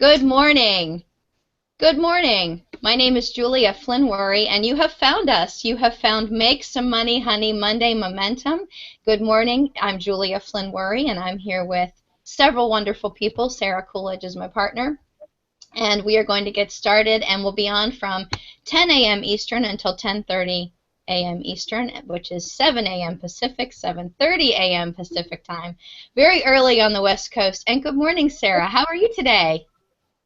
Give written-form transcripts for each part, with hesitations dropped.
Good morning. Good morning. My name is Julia Flynn-Worry, and you have found us. You have found Make Some Money, Honey Monday Momentum. Good morning. I'm Julia Flynn-Worry, and I'm here with several wonderful people. Sarah Coolidge is my partner, and we are going to get started, and we'll be on from 10 a.m. Eastern until 10:30 a.m. Eastern, which is 7 a.m. Pacific, 7:30 a.m. Pacific time. Very early on the West Coast. And good morning, Sarah. How are you today?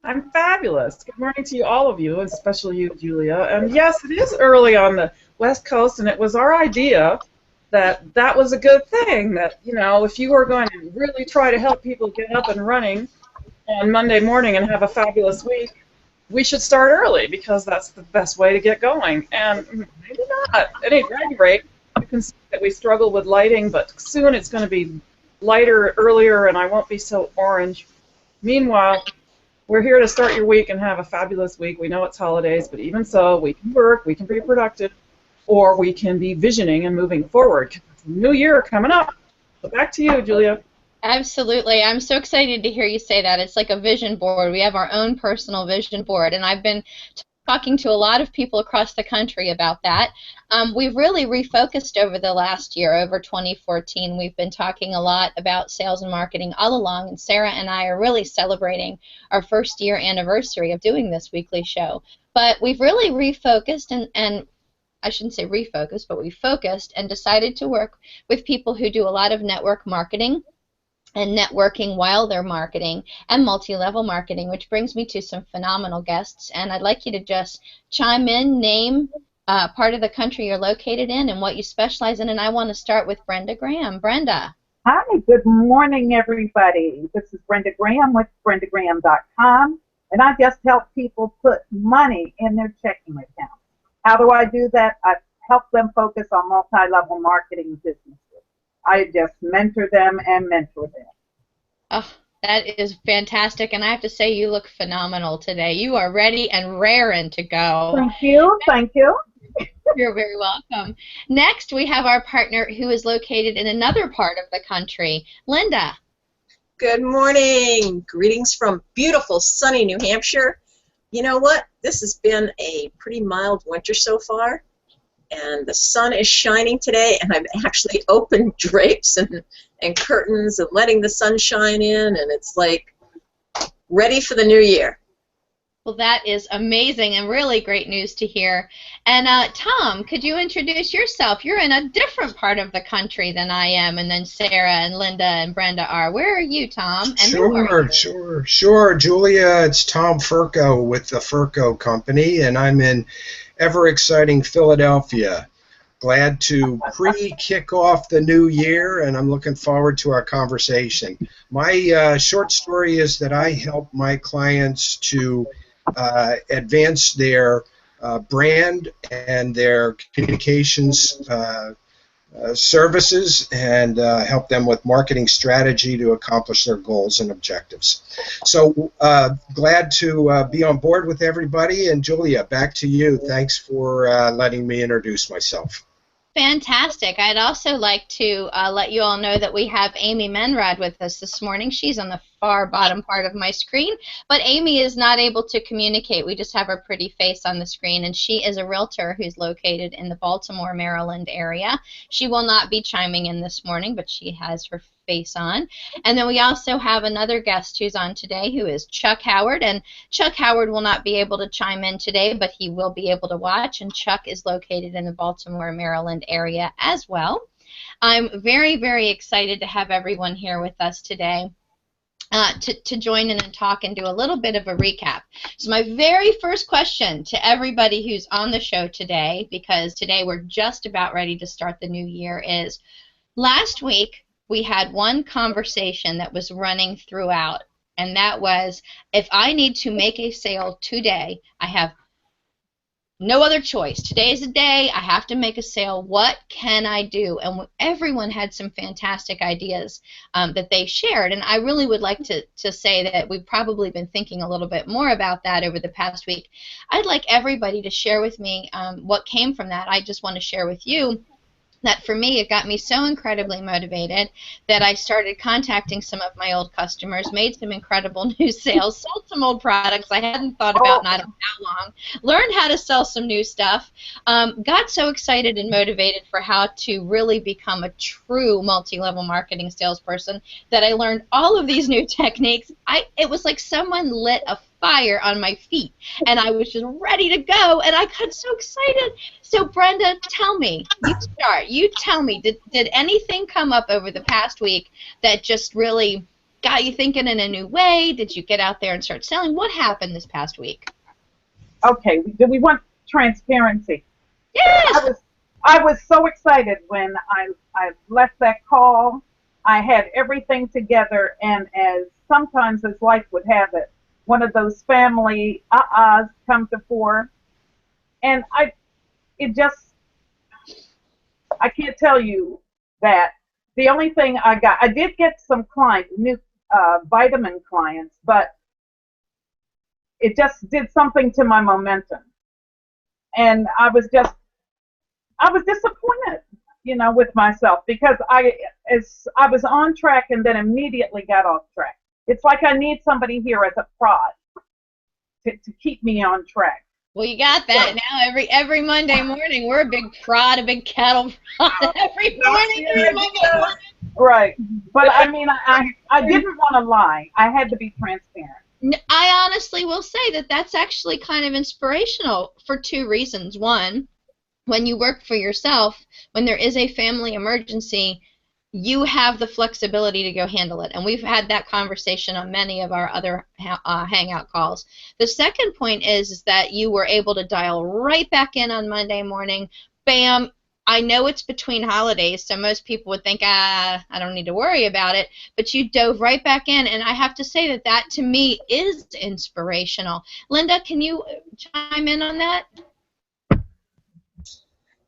I'm fabulous. Good morning to you, all of you, especially you, Julia. And yes, it is early on the West Coast, and it was our idea that that was a good thing, that, you know, if you were going to really try to help people get up and running on Monday morning and have a fabulous week, we should start early because that's the best way to get going. And maybe not. At any rate, you can see that we struggle with lighting, but soon it's going to be lighter earlier, and I won't be so orange. Meanwhile, we're here to start your week and have a fabulous week. We know it's holidays, but even so, we can work, we can be productive, or we can be visioning and moving forward. New year coming up. So back to you, Julia. Absolutely. I'm so excited to hear you say that. It's like a vision board. We have our own personal vision board, and I've been talking to a lot of people across the country about that. We've really refocused over the last year, over 2014. We've been talking a lot about sales and marketing all along, and Sarah and I are really celebrating our first year anniversary of doing this weekly show. But we've really refocused, and I shouldn't say refocused, but we focused and decided to work with people who do a lot of network marketing and networking while they're marketing, and multi-level marketing, which brings me to some phenomenal guests. And I'd like you to just chime in, name part of the country you're located in and what you specialize in. And I want to start with Brenda Graham. Brenda. Hi, good morning, everybody. This is Brenda Graham with BrendaGraham.com, and I just help people put money in their checking account. How do I do that? I help them focus on multi-level marketing businesses. I just mentor them and mentor them. Oh, that is fantastic, and I have to say you look phenomenal today. You are ready and raring to go. Thank you. Thank you. You're very welcome. Next, we have our partner who is located in another part of the country, Linda. Good morning. Greetings from beautiful, sunny New Hampshire. You know what? This has been a pretty mild winter so far, and the sun is shining today, and I've actually opened drapes and curtains and letting the sun shine in, and it's like ready for the new year. Well, that is amazing and really great news to hear. And Tom, could you introduce yourself? You're in a different part of the country than I am, and then Sarah and Linda and Brenda are. Where are you, Tom? And Sure, Julia. It's Tom Furco with the Furco Company, and I'm in ever-exciting Philadelphia. Glad to kick off the new year, and I'm looking forward to our conversation. My short story is that I help my clients to advance their brand and their communications services, and help them with marketing strategy to accomplish their goals and objectives. So glad to be on board with everybody. And Julia, back to you. Thanks for letting me introduce myself. Fantastic. I'd also like to let you all know that we have Amy Menrad with us this morning. She's on the far bottom part of my screen, but Amy is not able to communicate. We just have her pretty face on the screen, and she is a realtor who's located in the Baltimore, Maryland area. She will not be chiming in this morning, but she has her face on. And then we also have another guest who's on today, who is Chuck Howard, and Chuck Howard will not be able to chime in today, but he will be able to watch, and Chuck is located in the Baltimore, Maryland area as well. I'm very, very excited to have everyone here with us today. To join in and talk and do a little bit of a recap. So my very first question to everybody who's on the show today, because today we're just about ready to start the new year, is last week we had one conversation that was running throughout, and that was, if I need to make a sale today, I have no other choice. Today is the day. I have to make a sale. What can I do? And everyone had some fantastic ideas that they shared. And I really would like to say that we've probably been thinking a little bit more about that over the past week. I'd like everybody to share with me what came from that. I just want to share with you that for me, it got me so incredibly motivated that I started contacting some of my old customers, made some incredible new sales, sold some old products I hadn't thought about in I don't know how long, learned how to sell some new stuff, got so excited and motivated for how to really become a true multi-level marketing salesperson that I learned all of these new techniques. It was like someone lit a fire on my feet, and I was just ready to go, and I got so excited. So Brenda, tell me, you tell me, did anything come up over the past week that just really got you thinking in a new way? Did you get out there and start selling? What happened this past week? Okay, do we want transparency? Yes! I was so excited when I left that call. I had everything together, and sometimes as life would have it, one of those family come to fore, and I can't tell you that. The only thing I did get some new vitamin clients, but it just did something to my momentum, and I was disappointed, with myself, because I was on track and then immediately got off track. It's like I need somebody here as a prod to keep me on track. Well, you got that now. Every Monday morning, we're a big prod, a big cattle prod. Every morning, right. But I mean, I didn't want to lie. I had to be transparent. I honestly will say that that's actually kind of inspirational for two reasons. One, when you work for yourself, when there is a family emergency, you have the flexibility to go handle it. And we've had that conversation on many of our other Hangout calls. The second point is that you were able to dial right back in on Monday morning. Bam. I know it's between holidays, so most people would think, I don't need to worry about it. But you dove right back in, and I have to say that to me is inspirational. Linda, can you chime in on that?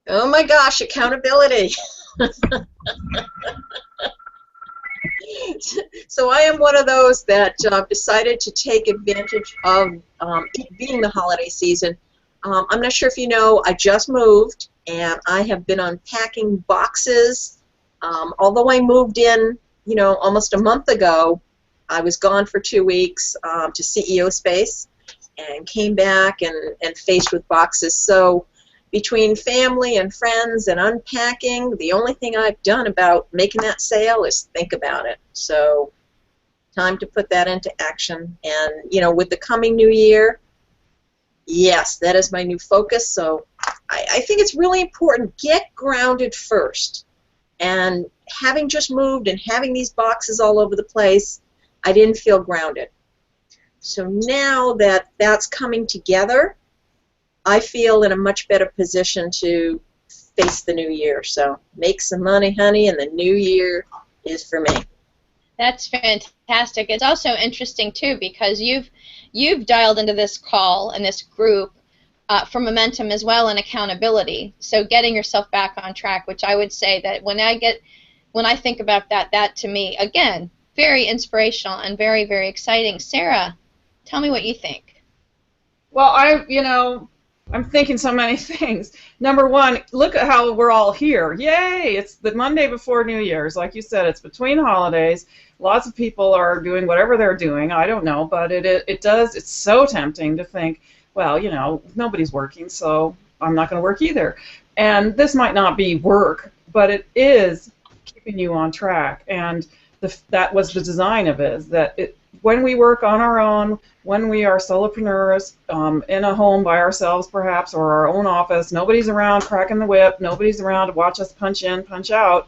Oh my gosh, accountability. So I am one of those that decided to take advantage of it being the holiday season. I'm not sure if you know, I just moved, and I have been unpacking boxes. Although I moved in, almost a month ago, I was gone for 2 weeks to CEO space and came back and faced with boxes. So between family and friends and unpacking, the only thing I've done about making that sale is think about it. So time to put that into action. And, with the coming new year, yes, that is my new focus. So I think it's really important. Get grounded first. And having just moved and having these boxes all over the place, I didn't feel grounded. So now that that's coming together, I feel in a much better position to face the new year. So make some money, honey, and the new year is for me. That's fantastic. It's also interesting too, because you've dialed into this call and this group for momentum as well, and accountability. So getting yourself back on track, which I would say that when I think about that to me, again, very inspirational and very, very exciting. Sarah, tell me what you think. Well, I'm thinking so many things. Number one, look at how we're all here. Yay! It's the Monday before New Year's. Like you said, it's between holidays. Lots of people are doing whatever they're doing. I don't know, but it's so tempting to think, well, nobody's working, so I'm not going to work either. And this might not be work, but it is keeping you on track. And that was the design of it, is that when we work on our own, when we are solopreneurs in a home by ourselves perhaps, or our own office, nobody's around cracking the whip, nobody's around to watch us punch in, punch out,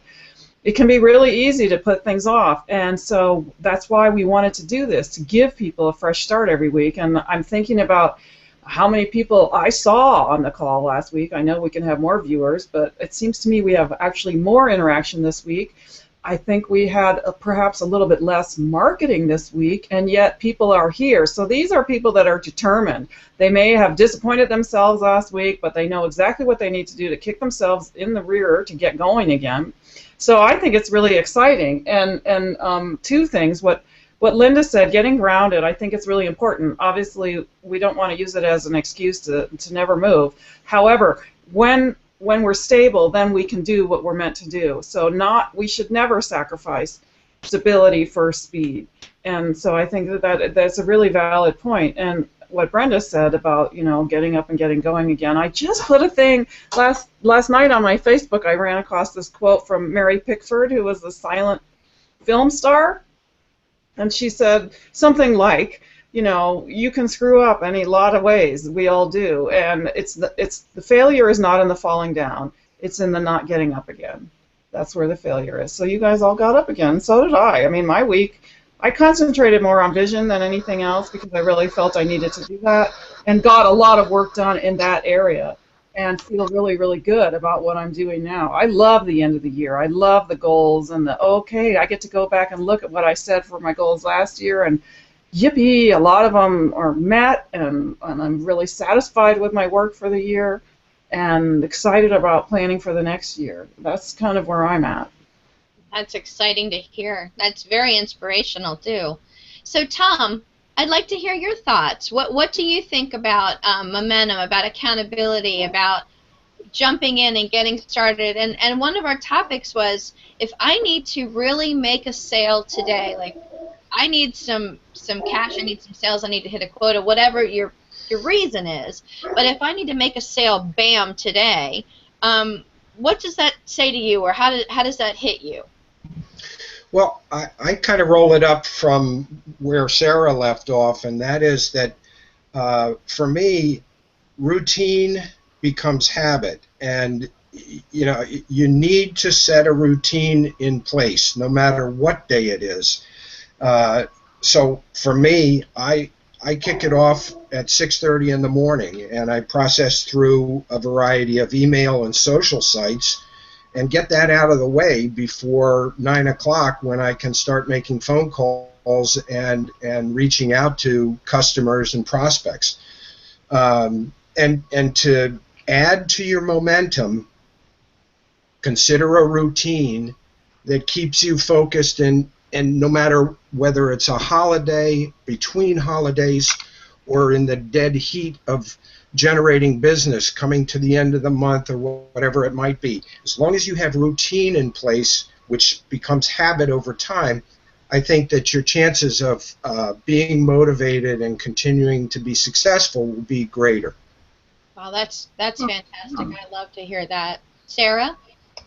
it can be really easy to put things off. And so that's why we wanted to do this, to give people a fresh start every week. And I'm thinking about how many people I saw on the call last week. I know we can have more viewers, but it seems to me we have actually more interaction this week. I think we had perhaps a little bit less marketing this week, and yet people are here. So these are people that are determined. They may have disappointed themselves last week, but they know exactly what they need to do to kick themselves in the rear to get going again. So I think it's really exciting. And two things. What Linda said, getting grounded, I think it's really important. Obviously, we don't want to use it as an excuse to never move. However, when when we're stable, then we can do what we're meant to do. So we should never sacrifice stability for speed. And so I think that's a really valid point. And what Brenda said about, getting up and getting going again. I just put a thing last night on my Facebook. I ran across this quote from Mary Pickford, who was the silent film star. And she said something like, you can screw up any lot of ways. We all do. And the failure is not in the falling down. It's in the not getting up again. That's where the failure is. So you guys all got up again. So did I. I mean, my week, I concentrated more on vision than anything else because I really felt I needed to do that and got a lot of work done in that area and feel really, really good about what I'm doing now. I love the end of the year. I love the goals and I get to go back and look at what I said for my goals last year, and yippee, a lot of them are met, and I'm really satisfied with my work for the year and excited about planning for the next year. That's kind of where I'm at. That's exciting to hear. That's very inspirational, too. So, Tom, I'd like to hear your thoughts. What do you think about momentum, about accountability, about jumping in and getting started? And one of our topics was, if I need to really make a sale today, like I need some cash, I need some sales, I need to hit a quota, whatever your reason is. But if I need to make a sale, bam, today, what does that say to you, or how does that hit you? Well, I kind of roll it up from where Sarah left off, and that is that for me, routine becomes habit, and you need to set a routine in place no matter what day it is. So for me, I kick it off at 6:30 in the morning, and I process through a variety of email and social sites and get that out of the way before 9 o'clock, when I can start making phone calls and reaching out to customers and prospects. And to add to your momentum, consider a routine that keeps you focused, and no matter whether it's a holiday, between holidays, or in the dead heat of generating business, coming to the end of the month, or whatever it might be. As long as you have routine in place, which becomes habit over time, I think that your chances of being motivated and continuing to be successful will be greater. Wow, that's fantastic. I love to hear that. Sarah?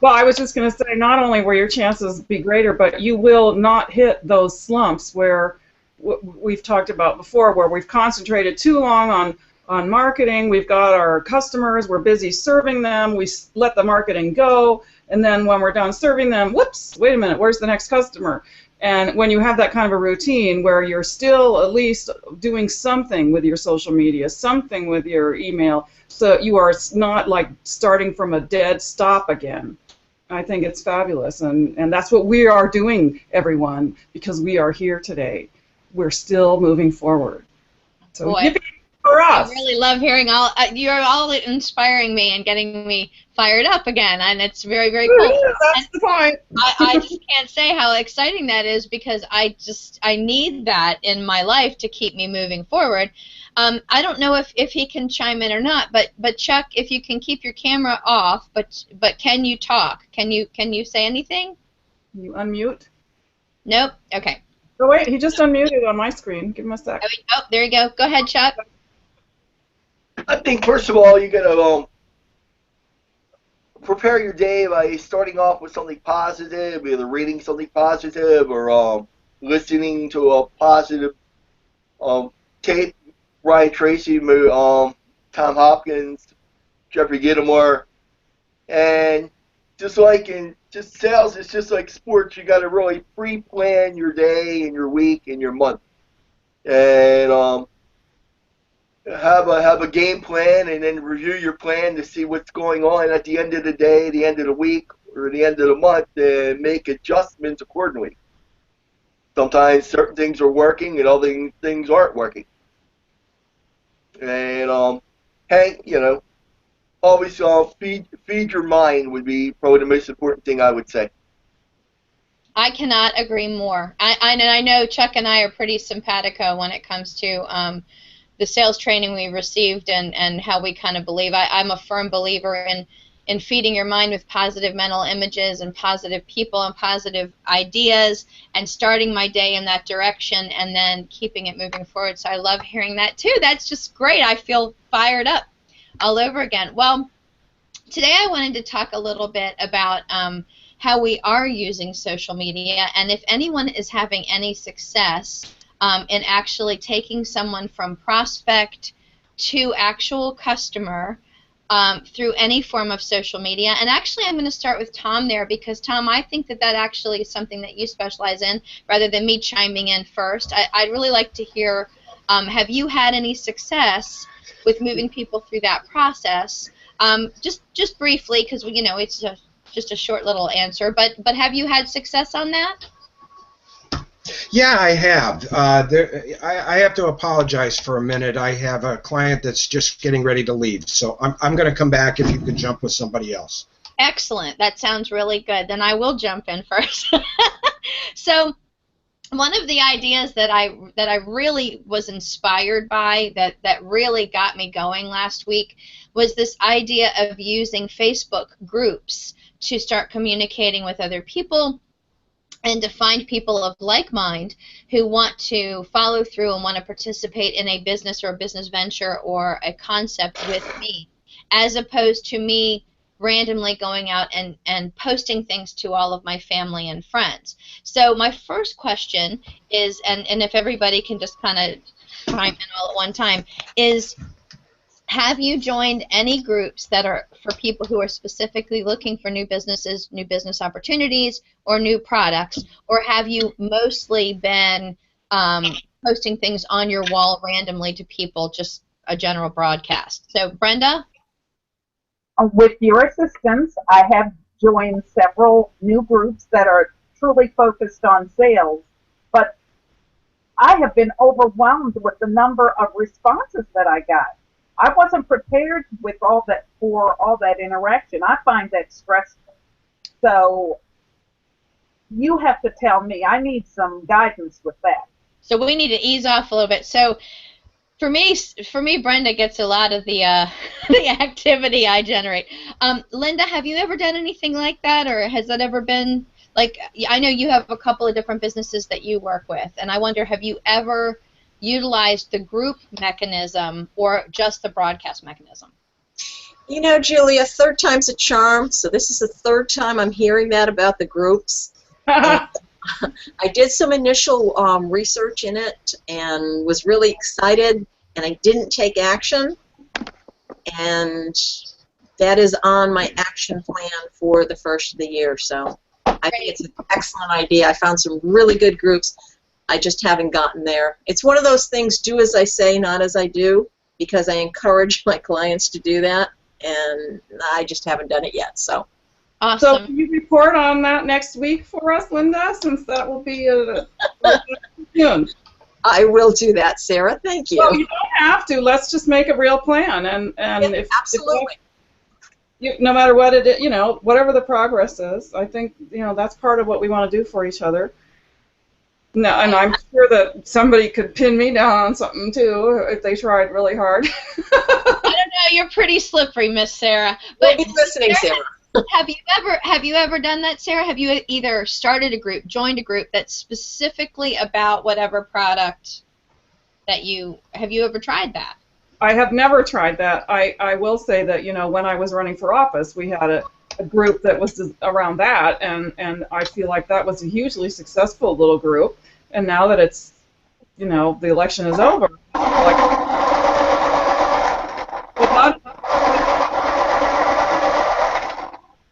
Well, I was just going to say, not only will your chances be greater, but you will not hit those slumps where we've talked about before, where we've concentrated too long on marketing. We've got our customers, we're busy serving them, we let the marketing go, and then when we're done serving them, whoops, wait a minute, where's the next customer? And when you have that kind of a routine where you're still at least doing something with your social media, something with your email, so you are not like starting from a dead stop again, I think it's fabulous. And that's what we are doing, everyone, because we are here today. We're still moving forward. So yippee for us. I really love hearing you're all inspiring me and getting me fired up again, and it's very, very cool. That's the point. I just can't say how exciting that is, because I need that in my life to keep me moving forward. I don't know if he can chime in or not, but Chuck, if you can keep your camera off, but can you talk? Can you say anything? Can you unmute? Nope. Okay. Oh wait, he just unmuted on my screen. Give him a sec. Oh, there you go. Go ahead, Chuck. I think first of all, you gotta prepare your day by starting off with something positive, either reading something positive or listening to a positive tape. Ryan Tracy, Tom Hopkins, Jeffrey Gittimore, and just sales, it's just like sports. You got to really pre-plan your day and your week and your month, and have a game plan, and then review your plan to see what's going on at the end of the day, the end of the week, or the end of the month, and make adjustments accordingly. Sometimes certain things are working and other things aren't working. And hey, always feed your mind would be probably the most important thing I would say. I cannot agree more. I know Chuck and I are pretty simpatico when it comes to the sales training we received and how we kind of believe. I'm a firm believer in feeding your mind with positive mental images and positive people and positive ideas and starting my day in that direction and then keeping it moving forward. So I love hearing that too. That's just great. I feel fired up all over again. Well, today I wanted to talk a little bit about how we are using social media, and if anyone is having any success in actually taking someone from prospect to actual customer through any form of social media. And actually I'm going to start with Tom there, because Tom, I think that that actually is something that you specialize in rather than me chiming in first. I'd really like to hear, have you had any success with moving people through that process? Just briefly, because it's just a short little answer, but have you had success on that? Yeah, I have. I have to apologize for a minute. I have a client that's just getting ready to leave, so I'm going to come back if you can jump with somebody else. Excellent. That sounds really good. Then I will jump in first. So one of the ideas that I really was inspired by, that really got me going last week, was this idea of using Facebook groups to start communicating with other people and to find people of like mind who want to follow through and want to participate in a business or a business venture or a concept with me, as opposed to me randomly going out and posting things to all of my family and friends. So my first question is, and if everybody can just kind of chime in all at one time, is have you joined any groups that are for people who are specifically looking for new businesses, new business opportunities, or new products, or have you mostly been posting things on your wall randomly to people, just a general broadcast? So, Brenda? With your assistance, I have joined several new groups that are truly focused on sales, but I have been overwhelmed with the number of responses that I got. I wasn't prepared with all that interaction. I find that stressful. So you have to tell me. I need some guidance with that. So we need to ease off a little bit. So for me, Brenda gets a lot of the activity I generate. Linda, have you ever done anything like that, or has that ever been like? I know you have a couple of different businesses that you work with, and I wonder, have you ever utilized the group mechanism or just the broadcast mechanism? You know, Julia, third time's a charm, so this is the third time I'm hearing that about the groups. I did some initial research in it and was really excited, and I didn't take action, and that is on my action plan for the first of the year. So I think it's an excellent idea. I found some really good groups. I just haven't gotten there. It's one of those things, do as I say, not as I do, because I encourage my clients to do that, and I just haven't done it yet. So, awesome. So can you report on that next week for us, Linda, since that will be soon? I will do that, Sarah. Thank you. Well, you don't have to. Let's just make a real plan, and yeah, absolutely. No matter what it is, whatever the progress is, I think that's part of what we want to do for each other. No, and I'm sure that somebody could pin me down on something too if they tried really hard. I don't know. You're pretty slippery, Miss Sarah. But we'll be listening, Sarah. Have you ever done that, Sarah? Have you either started a group, joined a group that's specifically about whatever product that have you ever tried that? I have never tried that. I will say that when I was running for office, we had a group that was around that, and I feel like that was a hugely successful little group. And now that it's, the election is over,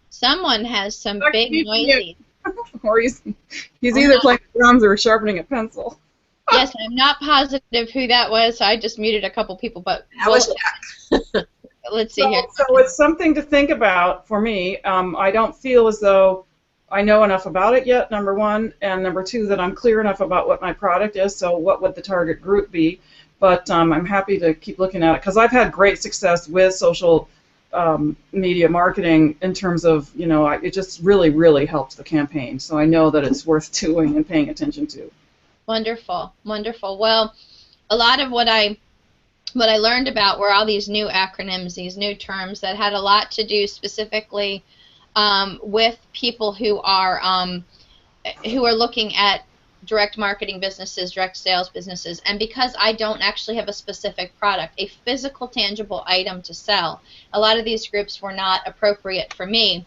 someone has some big noisy. Or he's either playing drums or sharpening a pencil. Yes, I'm not positive who that was, so I just muted a couple people, but let's see here. So it's something to think about for me. I don't feel as though I know enough about it yet, number one, and number two, that I'm clear enough about what my product is, so what would the target group be. But I'm happy to keep looking at it, because I've had great success with social media marketing in terms of, it just really, really helped the campaign. So I know that it's worth doing and paying attention to. Wonderful, wonderful. Well, a lot of what I what I learned about were all these new acronyms, these new terms that had a lot to do specifically with people who are looking at direct marketing businesses, direct sales businesses. And because I don't actually have a specific product, a physical, tangible item to sell, a lot of these groups were not appropriate for me,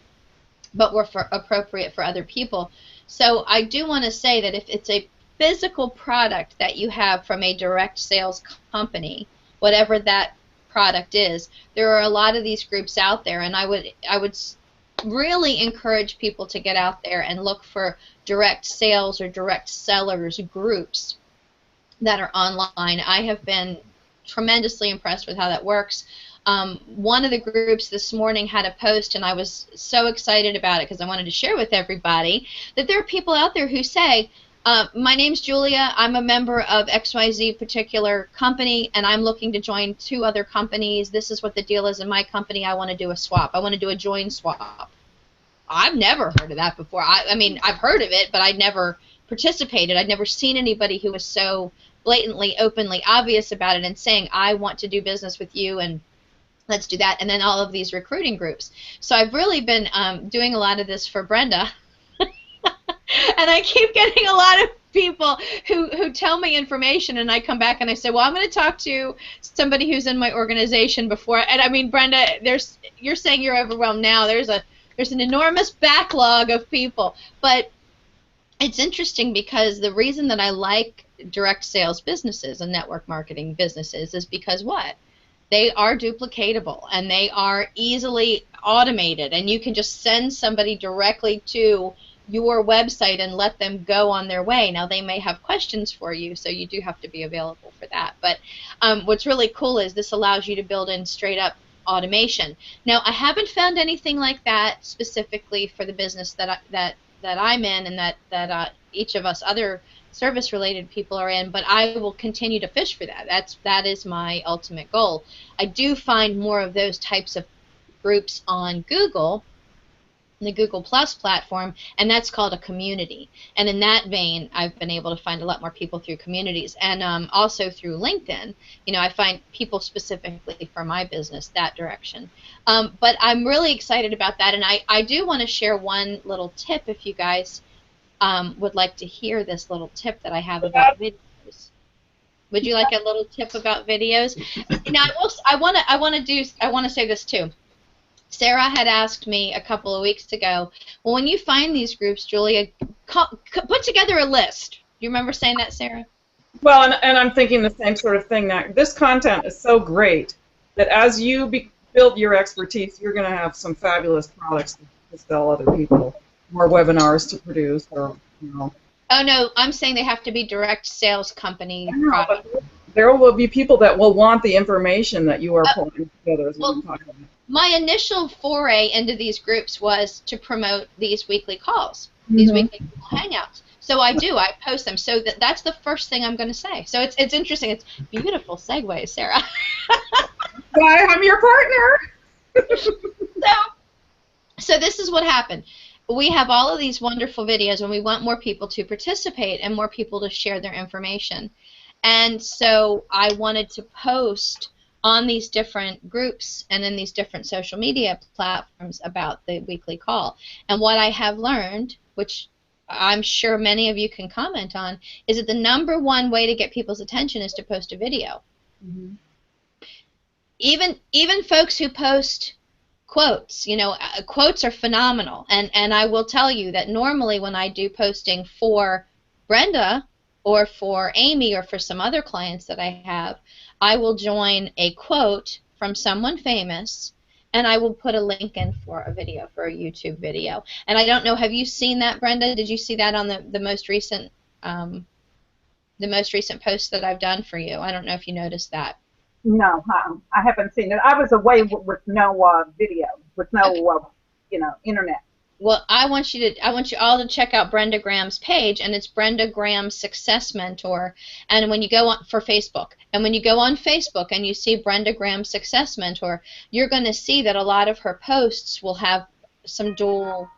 but were appropriate for other people. So I do want to say that if it's a physical product that you have from a direct sales company, whatever that product is, there are a lot of these groups out there, and I would really encourage people to get out there and look for direct sales or direct sellers groups that are online. I have been tremendously impressed with how that works. One of the groups this morning had a post, and I was so excited about it because I wanted to share with everybody that there are people out there who say, my name's Julia, I'm a member of XYZ particular company, and I'm looking to join 2 other companies. This is what the deal is in my company. I want to do a swap. I want to do a join swap. I've never heard of that before. I mean, I've heard of it, but I'd never participated. I'd never seen anybody who was so blatantly, openly obvious about it and saying, I want to do business with you, and let's do that. And then all of these recruiting groups. So I've really been doing a lot of this for Brenda. And I keep getting a lot of people who tell me information, and I come back and I say, well, I'm going to talk to somebody who's in my organization before. And I mean, Brenda, you're saying you're overwhelmed now. There's an enormous backlog of people. But it's interesting because the reason that I like direct sales businesses and network marketing businesses is because what? They are duplicatable, and they are easily automated, and you can just send somebody directly to your website and let them go on their way. Now, they may have questions for you, so you do have to be available for that. But what's really cool is this allows you to build in straight up automation. Now, I haven't found anything like that specifically for the business that I'm in, and that each of us other service-related people are in, but I will continue to fish for that. That is my ultimate goal. I do find more of those types of groups on Google, the Google Plus platform, and that's called a community. And in that vein, I've been able to find a lot more people through communities, and also through LinkedIn. You know, I find people specifically for my business that direction. But I'm really excited about that, and I do want to share one little tip if you guys would like to hear this little tip that I have about videos. Would you like a little tip about videos? Now, I want to say this too. Sarah had asked me a couple of weeks ago, well, when you find these groups, Julia, put together a list. Do you remember saying that, Sarah? Well, and I'm thinking the same sort of thing. That this content is so great that as you build your expertise, you're going to have some fabulous products to sell other people, more webinars to produce, or you know. Oh no, I'm saying they have to be direct sales company products. There will be people that will want the information that you are pulling together. Is what I'm talking about. My initial foray into these groups was to promote these weekly calls, these weekly hangouts. So I post them. So that's the first thing I'm going to say. So it's interesting. It's beautiful segue, Sarah. Why, I'm your partner. So this is what happened. We have all of these wonderful videos, and we want more people to participate and more people to share their information. And so I wanted to post on these different groups and in these different social media platforms about the weekly call. And what I have learned, which I'm sure many of you can comment on, is that the #1 way to get people's attention is to post a video. Even folks who post quotes, you know, quotes are phenomenal. And I will tell you that normally when I do posting for Brenda or for Amy or for some other clients that I have, I will join a quote from someone famous, and I will put a link in for a video, for a YouTube video. And I don't know, have you seen that, Brenda? Did you see that on the most recent post that I've done for you? I don't know if you noticed that. No, I haven't seen it. I was away with no video, with no internet. Well, I want you all to check out Brenda Graham's page, and it's Brenda Graham Success Mentor. And when you go on for Facebook, and when you go on Facebook and you see Brenda Graham Success Mentor, you're going to see that a lot of her posts will have some dual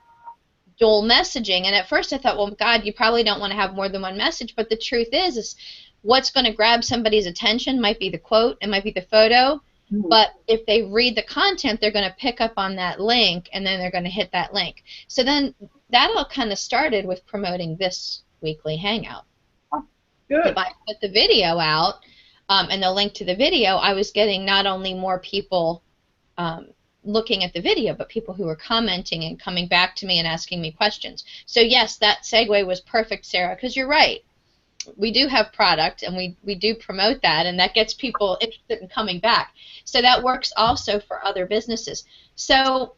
messaging. And at first I thought, well, God, you probably don't want to have more than one message. But the truth is what's going to grab somebody's attention might be the quote, it might be the photo, but if they read the content, they're going to pick up on that link, and then they're going to hit that link. So then that all kind of started with promoting this weekly hangout. Good. If I put the video out and the link to the video, I was getting not only more people looking at the video, but people who were commenting and coming back to me and asking me questions. So yes, that segue was perfect, Sarah, because you're right. We do have product, and we do promote that, and that gets people interested in coming back. So that works also for other businesses. So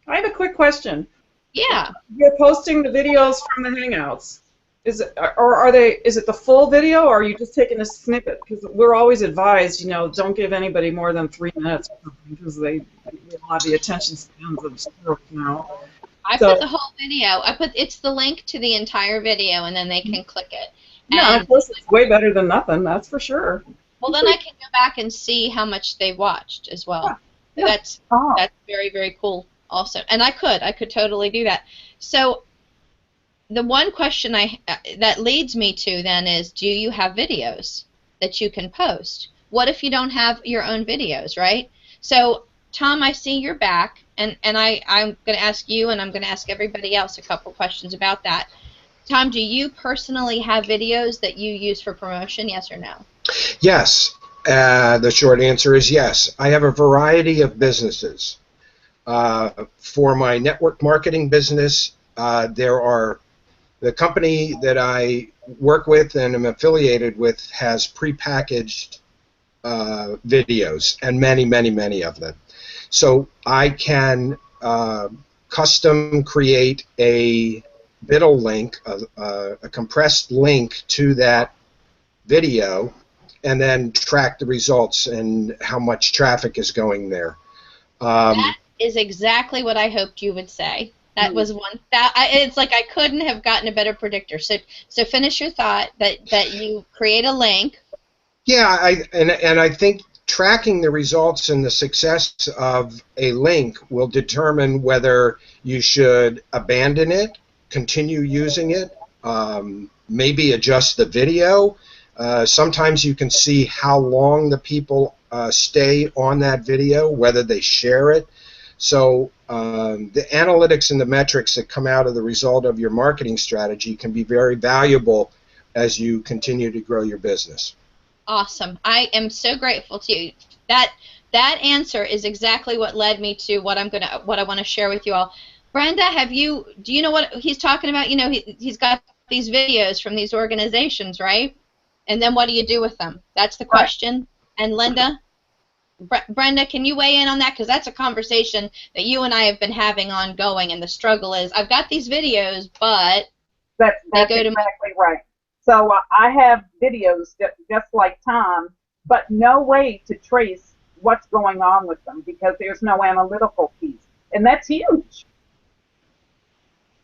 I have a quick question. yeah. You're posting the videos from the Hangouts. Is it the full video, or are you just taking a snippet? Because we're always advised, you know, don't give anybody more than 3 minutes because they don't have the attention spans of zero, you know. I put the whole video. It's the link to the entire video, and then they can click it. Yeah, of course, it's way better than nothing. That's for sure. Well, then I can go back and see how much they watched as well. Yeah. That's very, very cool also. And I could totally do that. So the one question that leads me to then is, do you have videos that you can post? What if you don't have your own videos, right? So Tom, I see you're back, and I'm going to ask you, and I'm going to ask everybody else a couple questions about that. Tom, do you personally have videos that you use for promotion, yes or no? Yes. The short answer is yes. I have a variety of businesses. For my network marketing business, the company that I work with and am affiliated with has prepackaged videos, and many, many, many of them. So I can custom create a bidle link, a compressed link to that video, and then track the results and how much traffic is going there. That is exactly what I hoped you would say. That was one that it's like I couldn't have gotten a better predictor. So finish your thought that you create a link. Yeah, I think tracking the results and the success of a link will determine whether you should abandon it, continue using it, maybe adjust the video. Sometimes you can see how long the people stay on that video, whether they share it. So the analytics and the metrics that come out of the result of your marketing strategy can be very valuable as you continue to grow your business. Awesome. I am so grateful to you. That answer is exactly what led me to what I want to share with you all. Brenda, do you know what he's talking about? You know, he's got these videos from these organizations, right? And then what do you do with them? That's the question. And Linda? Brenda, can you weigh in on that? Because that's a conversation that you and I have been having ongoing, and the struggle is, I've got these videos, but that's exactly right. So I have videos just like Tom, but no way to trace what's going on with them because there's no analytical piece, and that's huge.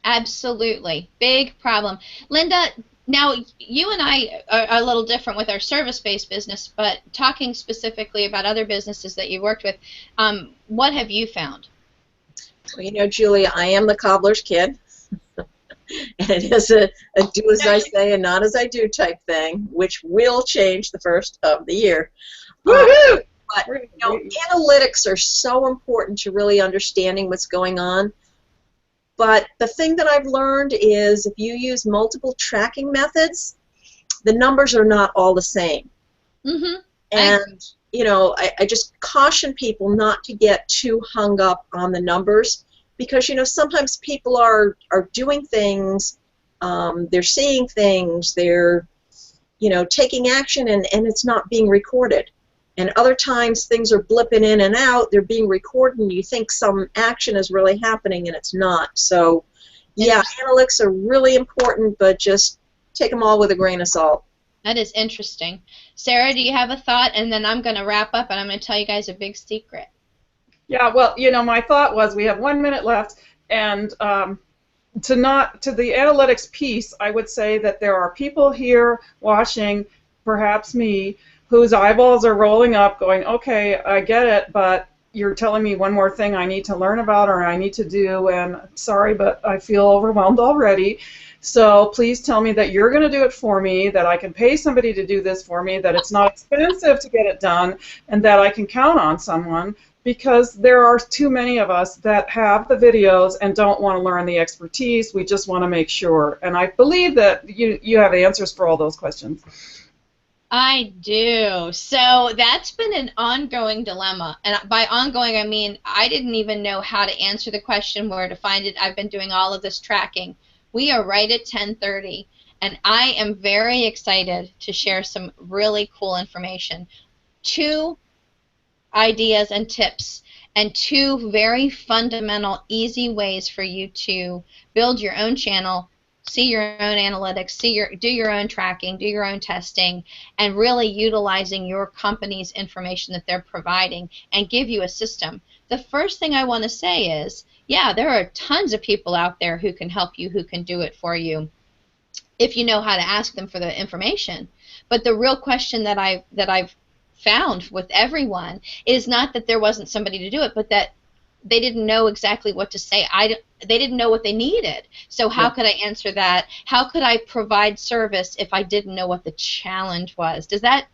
Absolutely. Big problem. Linda, now you and I are a little different with our service-based business, but talking specifically about other businesses that you worked with, what have you found? Well, you know, Julia, I am the cobbler's kid. And it is a do as I say and not as I do type thing, which will change the first of the year. Woohoo! But you know, analytics are so important to really understanding what's going on. But the thing that I've learned is if you use multiple tracking methods, the numbers are not all the same. Mm-hmm. And, you know, I just caution people not to get too hung up on the numbers because, you know, sometimes people are doing things, they're seeing things, they're, you know, taking action and it's not being recorded. And other times things are blipping in and out, they're being recorded, and you think some action is really happening and it's not. So, yeah, analytics are really important, but just take them all with a grain of salt. That is interesting. Sarah, do you have a thought? And then I'm going to wrap up, and I'm going to tell you guys a big secret. Yeah, well, you know, my thought was we have 1 minute left, and to the analytics piece, I would say that there are people here watching, perhaps me, whose eyeballs are rolling up going, okay, I get it, but you're telling me one more thing I need to learn about or I need to do, and sorry, but I feel overwhelmed already. So please tell me that you're going to do it for me, that I can pay somebody to do this for me, that it's not expensive to get it done, and that I can count on someone, because there are too many of us that have the videos and don't want to learn the expertise. We just want to make sure. And I believe that you have answers for all those questions. I do. So that's been an ongoing dilemma. And by ongoing, I mean I didn't even know how to answer the question, where to find it. I've been doing all of this tracking. We are right at 10:30, and I am very excited to share some really cool information. 2 ideas and tips, and 2 very fundamental, easy ways for you to build your own channel, see your own analytics, do your own tracking, do your own testing, and really utilizing your company's information that they're providing and give you a system. The first thing I want to say is, yeah, there are tons of people out there who can help you, who can do it for you, if you know how to ask them for the information. But the real question that I've found with everyone is not that there wasn't somebody to do it, but that they didn't know exactly what to say. They didn't know what they needed. So how could I answer that? How could I provide service if I didn't know what the challenge was? Does that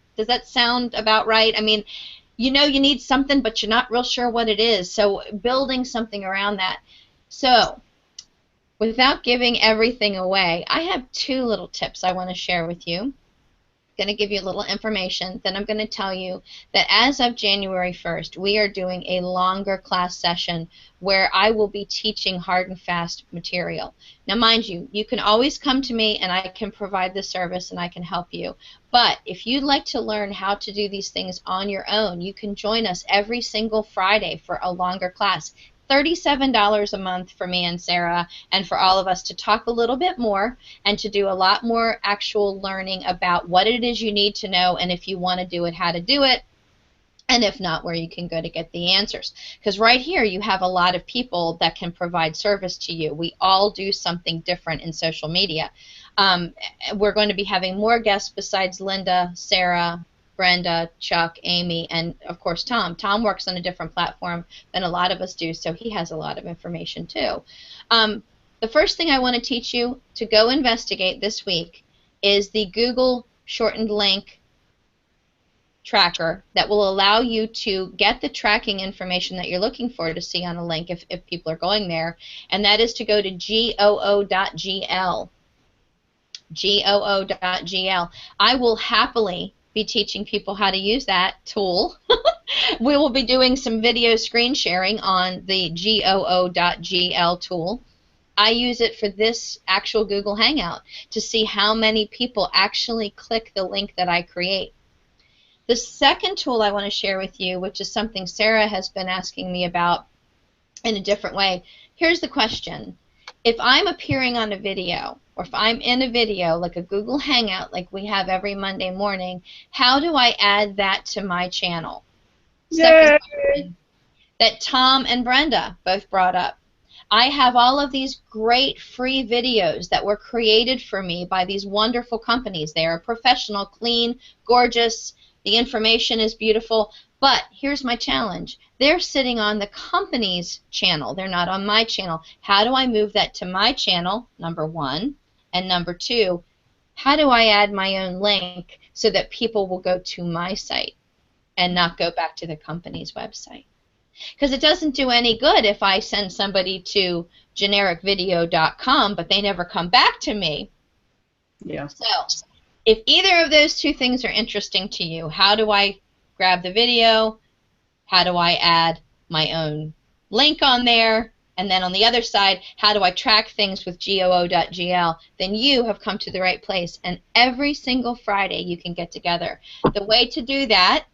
sound about right? I mean, you know you need something, but you're not real sure what it is. So building something around that. So without giving everything away, I have 2 little tips I want to share with you. Going to give you a little information. Then I'm going to tell you that as of January 1st, we are doing a longer class session where I will be teaching hard and fast material. Now, mind you, you can always come to me and I can provide the service and I can help you. But if you'd like to learn how to do these things on your own, you can join us every single Friday for a longer class. $37 a month for me and Sarah, and for all of us to talk a little bit more and to do a lot more actual learning about what it is you need to know, and if you want to do it, how to do it, and if not, where you can go to get the answers. Because right here you have a lot of people that can provide service to you. We all do something different in social media. We're going to be having more guests besides Linda, Sarah, Brenda, Chuck, Amy, and of course Tom. Tom works on a different platform than a lot of us do, so he has a lot of information too. The first thing I want to teach you to go investigate this week is the Google shortened link tracker that will allow you to get the tracking information that you're looking for to see on a link if people are going there, and that is to go to goo.gl. goo.gl. I will happily be teaching people how to use that tool. We will be doing some video screen sharing on the goo.gl tool. I use it for this actual Google Hangout to see how many people actually click the link that I create. The second tool I want to share with you, which is something Sarah has been asking me about in a different way. Here's the question. If I'm appearing on a video, or if I'm in a video like a Google Hangout like we have every Monday morning, how do I add that to my channel? Second question that Tom and Brenda both brought up. I have all of these great free videos that were created for me by these wonderful companies. They are professional, clean, gorgeous. The information is beautiful. But here's my challenge. They're sitting on the company's channel. They're not on my channel. How do I move that to my channel, number 1? And number 2, how do I add my own link so that people will go to my site and not go back to the company's website? Because it doesn't do any good if I send somebody to genericvideo.com, but they never come back to me. Yeah. So if either of those 2 things are interesting to you, how do I grab the video? How do I add my own link on there? And then on the other side, how do I track things with goo.gl? Then you have come to the right place. And every single Friday you can get together. The way to do that,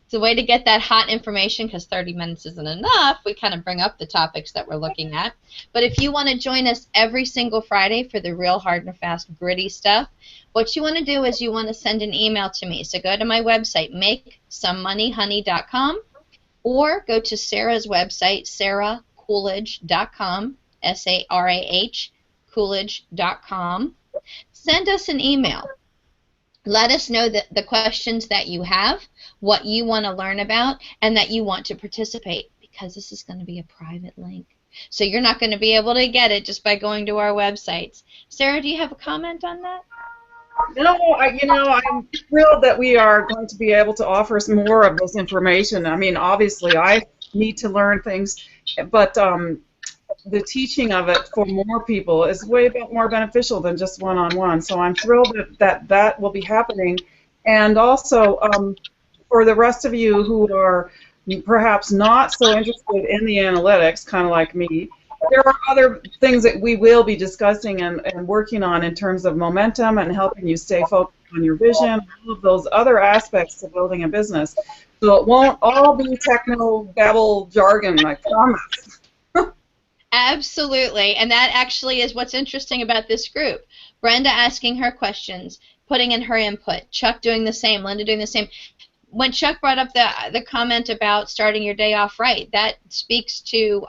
the way to get that hot information, because 30 minutes isn't enough, we kind of bring up the topics that we're looking at. But if you want to join us every single Friday for the real hard and fast gritty stuff, what you want to do is you want to send an email to me. So go to my website, makesomemoneyhoney.com, or go to Sarah's website, sarahcoolidge.com, S-A-R-A-H, coolidge.com. Send us an email. Let us know the questions that you have, what you want to learn about, and that you want to participate, because this is going to be a private link. So you're not going to be able to get it just by going to our websites. Sarah, do you have a comment on that? No, I'm thrilled that we are going to be able to offer some more of this information. I mean, obviously, I need to learn things, but the teaching of it for more people is way more beneficial than just one-on-one. So I'm thrilled that will be happening. And also, for the rest of you who are perhaps not so interested in the analytics, kind of like me, there are other things that we will be discussing and working on in terms of momentum and helping you stay focused on your vision, all of those other aspects of building a business. So it won't all be techno babble jargon, I promise. Absolutely, and that actually is what's interesting about this group. Brenda asking her questions, putting in her input, Chuck doing the same, Linda doing the same. When Chuck brought up the comment about starting your day off right, that speaks to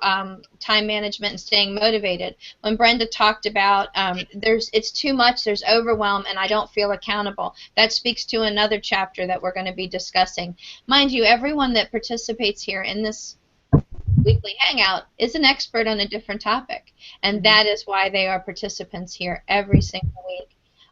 time management and staying motivated. When Brenda talked about it's too much, there's overwhelm, and I don't feel accountable, that speaks to another chapter that we're going to be discussing. Mind you, everyone that participates here in this weekly hangout is an expert on a different topic, and that is why they are participants here every single week.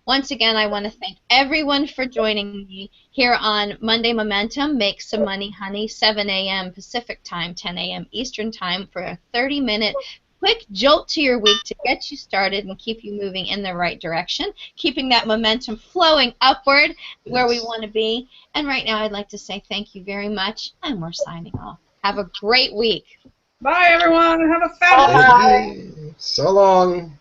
Once again, I want to thank everyone for joining me here on Monday Momentum. Make some money, honey, 7 a.m. Pacific time, 10 a.m. Eastern time, for a 30-minute quick jolt to your week to get you started and keep you moving in the right direction, keeping that momentum flowing upward where we want to be. And right now, I'd like to say thank you very much, and we're signing off. Have a great week. Bye, everyone. Have a fabulous day. So long.